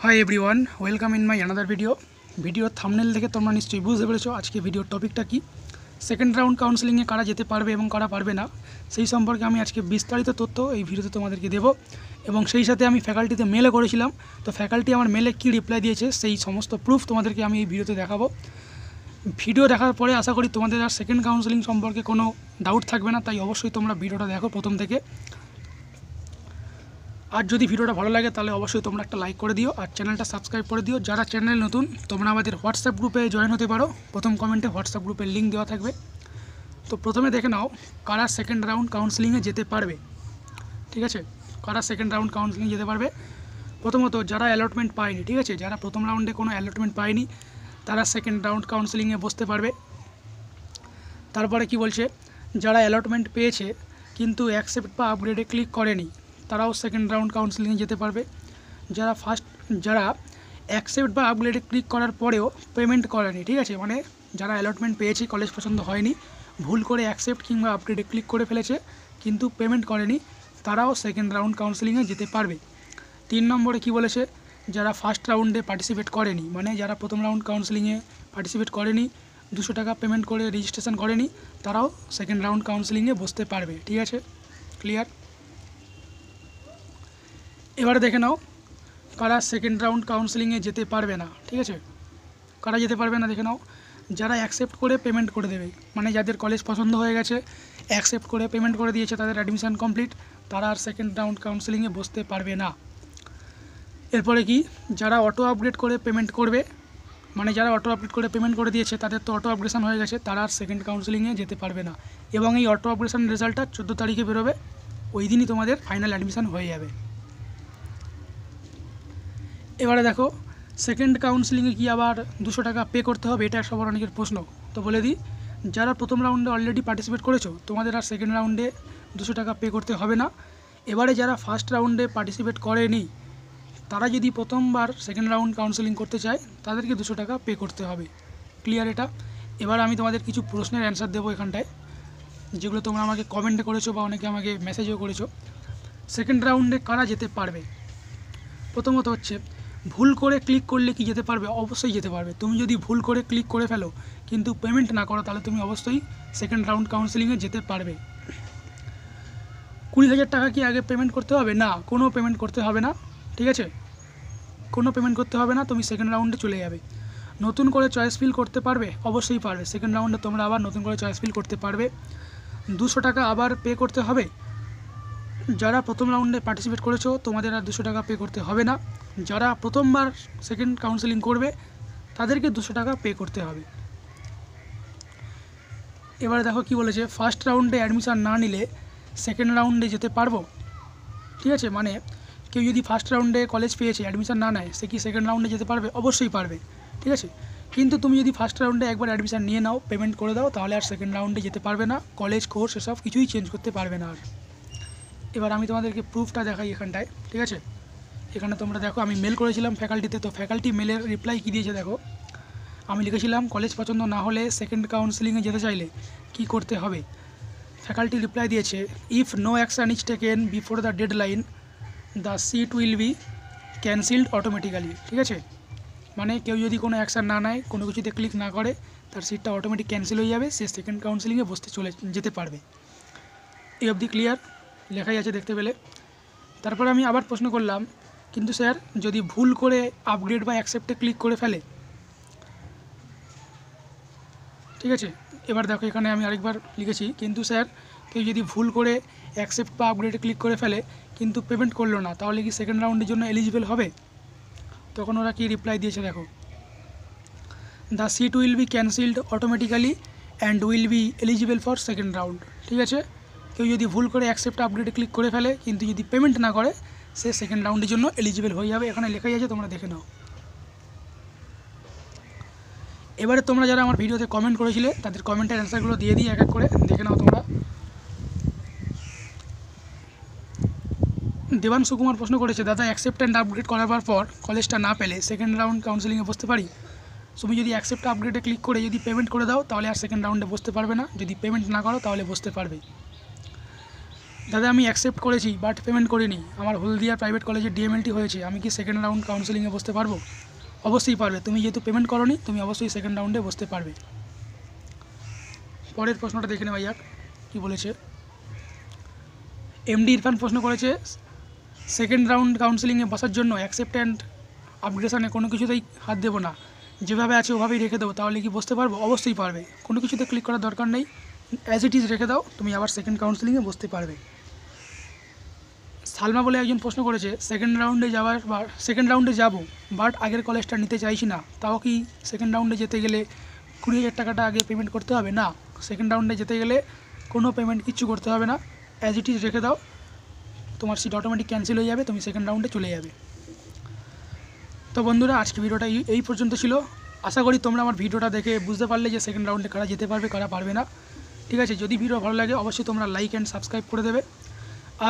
High everyone welcome in my अनादार video thumbnail देखे तोमरा निश्चयई बुझते पेरेछो आज के भिडियोर टपिकटा कि सेकेंड राउंड काउंसलिंगे कारा जेते पारबे एबं कारा पारबे ना सेई सम्पर्के आमी आजके विस्तारित तथ्य এই ভিডিওতে তোমাদেরকে দেব এবং সেই সাথে আমি ফ্যাকাল্টিতে মেলে করেছিলাম। তো ফ্যাকাল্টি আমার মেলে কি রিপ্লাই দিয়েছে সেই সমস্ত প্রুফ তোমাদেরকে আমি এই ভিডিওতে দেখাবো। ভিডিও দেখার পরে আশা করি তোমাদের আর সেকেন্ড কাউন্সেলিং সম্পর্কে কোনো ডাউট থাকবে না, তাই অবশ্যই তোমরা ভিডিওটা দেখো প্রথম থেকে। আর যদি ভিডিওটা ভালো লাগে তাহলে অবশ্যই তোমরা একটা লাইক করে দিও আর চ্যানেলটা সাবস্ক্রাইব করে দিও। যারা চ্যানেল নতুন তোমরা আমাদের হোয়াটসঅ্যাপ গ্রুপে জয়েন হতে পারো, প্রথম কমেন্টে হোয়াটসঅ্যাপ গ্রুপের লিঙ্ক দেওয়া থাকবে। তো প্রথমে দেখে নাও কারা সেকেন্ড রাউন্ড কাউন্সেলিংয়ে যেতে পারবে। ঠিক আছে, কারা সেকেন্ড রাউন্ড কাউন্সেলিং যেতে পারবে। প্রথমত যারা অ্যালটমেন্ট পায়নি, ঠিক আছে, যারা প্রথম রাউন্ডে কোনো অ্যালটমেন্ট পায়নি তারা সেকেন্ড রাউন্ড কাউন্সেলিংয়ে বসতে পারবে। তারপরে কি বলছে, যারা অ্যালটমেন্ট পেয়েছে কিন্তু অ্যাকসেপ্ট বা আপগ্রেডে ক্লিক করেনি তারাও সেকেন্ড রাউন্ড কাউন্সেলিংয়ে যেতে পারবে। যারা অ্যাকসেপ্ট বা আপগ্রেডে ক্লিক করার পরেও পেমেন্ট করেনি, ঠিক আছে, মানে যারা অ্যালটমেন্ট পেয়েছে কলেজ পছন্দ হয়নি, ভুল করে অ্যাকসেপ্ট কিংবা আপগ্রেডে ক্লিক করে ফেলেছে কিন্তু পেমেন্ট করেনি, তারাও সেকেন্ড রাউন্ড কাউন্সেলিংয়ে যেতে পারবে। 3 নম্বরে কি বলেছে, যারা ফার্স্ট রাউন্ডে পার্টিসিপেট করেনি, মানে যারা প্রথম রাউন্ড কাউন্সেলিংয়ে পার্টিসিপেট করেনি, 200 টাকা পেমেন্ট করে রেজিস্ট্রেশন করেনি, তারাও সেকেন্ড রাউন্ড কাউন্সেলিংয়ে বসতে পারবে। ঠিক আছে, ক্লিয়ার। এবারে দেখে নাও কারা সেকেন্ড রাউন্ড কাউন্সেলিংয়ে যেতে পারবে না। ঠিক আছে, কারা যেতে পারবে না দেখে নাও, যারা অ্যাকসেপ্ট করে পেমেন্ট করে দেবে, মানে যাদের কলেজ পছন্দ হয়ে গেছে, অ্যাকসেপ্ট করে পেমেন্ট করে দিয়েছে, তাদের অ্যাডমিশান কমপ্লিট, তারা আর সেকেন্ড রাউন্ড কাউন্সেলিংয়ে বসতে পারবে না। এরপরে কি, যারা অটো আপগ্রেড করে পেমেন্ট করবে, মানে যারা অটো আপগ্রেড করে পেমেন্ট করে দিয়েছে তাদের তো অটো আপগ্রেশন হয়ে গেছে, তারা আর সেকেন্ড কাউন্সেলিংয়ে যেতে পারবে না। এবং এই অটো আপগ্রেশন রেজাল্টটা 14 তারিখে বেরোবে, ওই দিনই তোমাদের ফাইনাল অ্যাডমিশান হয়ে যাবে। এবারে দেখো সেকেন্ড কাউন্সেলিংয়ে কি আবার 200 টাকা পে করতে হবে, এটা সবার অনেকের প্রশ্ন। তো বলে দিই, যারা প্রথম রাউন্ডে অলরেডি পার্টিসিপেট করেছো তোমাদের আর সেকেন্ড রাউন্ডে 200 টাকা পে করতে হবে না। এবারে যারা ফার্স্ট রাউন্ডে পার্টিসিপেট করেনি তারা যদি প্রথমবার সেকেন্ড রাউন্ড কাউন্সেলিং করতে চায় তাদেরকে 200 টাকা পে করতে হবে। ক্লিয়ার এটা। এবার আমি তোমাদের কিছু প্রশ্নের অ্যান্সার দেবো এখানটায়, যেগুলো তোমরা আমাকে কমেন্টে করেছো বা অনেকে আমাকে মেসেজও করেছো। সেকেন্ড রাউন্ডে কারা যেতে পারবে। প্রথমত হচ্ছে, ভুল করে ক্লিক করলে কি যেতে পারবে? অবশ্যই যেতে পারবে। তুমি যদি ভুল করে ক্লিক করে ফেলো কিন্তু পেমেন্ট না করো তাহলে তুমি অবশ্যই সেকেন্ড রাউন্ড কাউন্সেলিংয়ে যেতে পারবে। 20,000 টাকা কি আগে পেমেন্ট করতে হবে? না, কোনো পেমেন্ট করতে হবে না। ঠিক আছে, কোনো পেমেন্ট করতে হবে না, তুমি সেকেন্ড রাউন্ডে চলে যাবে। নতুন করে চয়েস ফিল করতে পারবে? অবশ্যই পারবে। সেকেন্ড রাউন্ডে তোমরা আবার নতুন করে চয়েস ফিল করতে পারবে। 200 টাকা আবার পে করতে হবে? যারা প্রথম রাউন্ডে পার্টিসিপেট করেছো তোমাদের আর 200 টাকা পে করতে হবে না। যারা প্রথমবার সেকেন্ড কাউন্সেলিং করবে তাদেরকে 200 টাকা পে করতে হবে। এবারে দেখো কি বলেছে, ফার্স্ট রাউন্ডে অ্যাডমিশান না নিলে সেকেন্ড রাউন্ডে যেতে পারবো। ঠিক আছে, মানে কেউ যদি ফার্স্ট রাউন্ডে কলেজ পেয়েছে অ্যাডমিশান না নেয় সে কি সেকেন্ড রাউন্ডে যেতে পারবে? অবশ্যই পারবে। ঠিক আছে, কিন্তু তুমি যদি ফার্স্ট রাউন্ডে একবার অ্যাডমিশান নিয়ে নাও, পেমেন্ট করে দাও, তাহলে আর সেকেন্ড রাউন্ডে যেতে পারবে না। কলেজ কোর্স এসব কিছুই চেঞ্জ করতে পারবে না আর। এবার আমি তোমাদেরকে প্রুফটা দেখাই এখানটায়। ঠিক আছে, এখানে তোমরা দেখো আমি মেল করেছিলাম ফ্যাকাল্টিতে, তো ফ্যাকাল্টি মেলের রিপ্লাই কী দিয়েছে দেখো। আমি লিখেছিলাম কলেজ পছন্দ না হলে সেকেন্ড কাউন্সেলিংয়ে যেতে চাইলে কি করতে হবে। ফ্যাকাল্টি রিপ্লাই দিয়েছে, if no action is taken before the deadline the seat will be cancelled automatically. ঠিক আছে, মানে কেউ যদি কোনো অ্যাকশান না নেয়, কোনো কিছুতে ক্লিক না করে, তার সিটটা অটোমেটিক ক্যান্সেল হয়ে যাবে, সে সেকেন্ড কাউন্সেলিংয়ে বসতে যেতে পারবে। এই অবধি ক্লিয়ার, লেখাই আছে দেখতে পেলে। তারপরে আমি আবার প্রশ্ন করলাম, কিন্তু স্যার যদি ভুল করে আপগ্রেড বা অ্যাকসেপ্টে ক্লিক করে ফেলে? ঠিক আছে, এবার দেখো এখানে আমি আরেকবার লিখেছি, কিন্তু স্যার কেউ যদি ভুল করে অ্যাকসেপ্ট বা আপগ্রেডে ক্লিক করে ফেলে কিন্তু পেমেন্ট করলো না তাহলে কি সেকেন্ড রাউন্ডের জন্য এলিজিবল হবে? তখন ওরা কি রিপ্লাই দিয়েছে দেখো, the seat will be cancelled automatically and will be eligible for second round. ঠিক আছে, কেউ যদি ভুল করে অ্যাকসেপ্ট আপগ্রেডে ক্লিক করে ফেলে কিন্তু যদি পেমেন্ট না করে সে সেকেন্ড রাউন্ডের জন্য এলিজিবল হয়ে যাবে। এখানে লেখাই আছে, তোমরা দেখে নাও। এবারে তোমরা যারা আমার ভিডিওতে কমেন্ট করেছিলে তাদের কমেন্টের অ্যান্সারগুলো দিয়ে দিই এক এক করে, দেখে নাও তোমরা। দেবাংশু কুমার প্রশ্ন করেছে, দাদা অ্যাকসেপ্ট অ্যান্ড আপগ্রেড করার পর কলেজটা না পেলে সেকেন্ড রাউন্ড কাউন্সেলিংয়ে বসতে পারি? তুমি যদি অ্যাকসেপ্ট আপগ্রেডে ক্লিক করে যদি পেমেন্ট করে দাও তাহলে আর সেকেন্ড রাউন্ডে বসতে পারবে না, যদি পেমেন্ট না করো তাহলে বসতে পারবে। দাদা আমি অ্যাকসেপ্ট করেছি বাট পেমেন্ট করিনি, আমার হলদিয়া প্রাইভেট কলেজে ডিএমএলটি হয়েছে, আমি কি সেকেন্ড রাউন্ড কাউন্সেলিংয়ে বসতে পারবো? অবশ্যই পারবে, তুমি যেহেতু পেমেন্ট করোনি তুমি অবশ্যই সেকেন্ড রাউন্ডে বসতে পারবে। পরের প্রশ্নটা দেখে নেওয়া যাক কী বলেছে। এমডি ইরফান প্রশ্ন করেছে, সেকেন্ড রাউন্ড কাউন্সেলিংয়ে বসার জন্য অ্যাকসেপ্ট অ্যান্ড আপগ্রেশনে কোনো কিছুতেই হাত দেবো না, যেভাবে আছে ওভাবেই রেখে দেবো, তাহলে কি বসতে পারবো? অবশ্যই পারবে, কোনো কিছুতে ক্লিক করার দরকার নেই, অ্যাজ ইট ইজ রেখে দাও, তুমি আবার সেকেন্ড কাউন্সেলিংয়ে বসতে পারবে। সালমা বলে একজন প্রশ্ন করেছে, সেকেন্ড রাউন্ডে যাব বাট আগের কলেজটা নিতে চাইছি না, তাও কি সেকেন্ড রাউন্ডে যেতে গেলে 20,000 টাকাটা আগে পেমেন্ট করতে হবে? না, সেকেন্ড রাউন্ডে যেতে গেলে কোনো পেমেন্ট কিচ্ছু করতে হবে না, অ্যাজ ইট ইজ রেখে দাও, তোমার সিট অটোমেটিক ক্যান্সেল হয়ে যাবে, তুমি সেকেন্ড রাউন্ডে চলে যাবে। তো বন্ধুরা আজকে ভিডিওটা এই পর্যন্ত ছিল। আশা করি তোমরা আমার ভিডিওটা দেখে বুঝতে পারলে যে সেকেন্ড রাউন্ডে কারা যেতে পারবে কারা পারবে না। ঠিক আছে, যদি ভিডিও ভালো লাগে অবশ্যই তোমরা লাইক অ্যান্ড সাবস্ক্রাইব করে দেবে।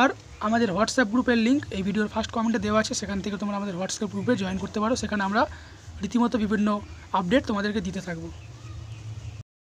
আর আমাদের হোয়াটসঅ্যাপ গ্রুপের লিঙ্ক এই ভিডিওর ফার্স্ট কমেন্টে দেওয়া আছে, সেখান থেকে তোমরা আমাদের হোয়াটসঅ্যাপ গ্রুপে জয়েন করতে পারো, সেখানে আমরা রীতিমতো বিভিন্ন আপডেট তোমাদেরকে দিতে থাকবো।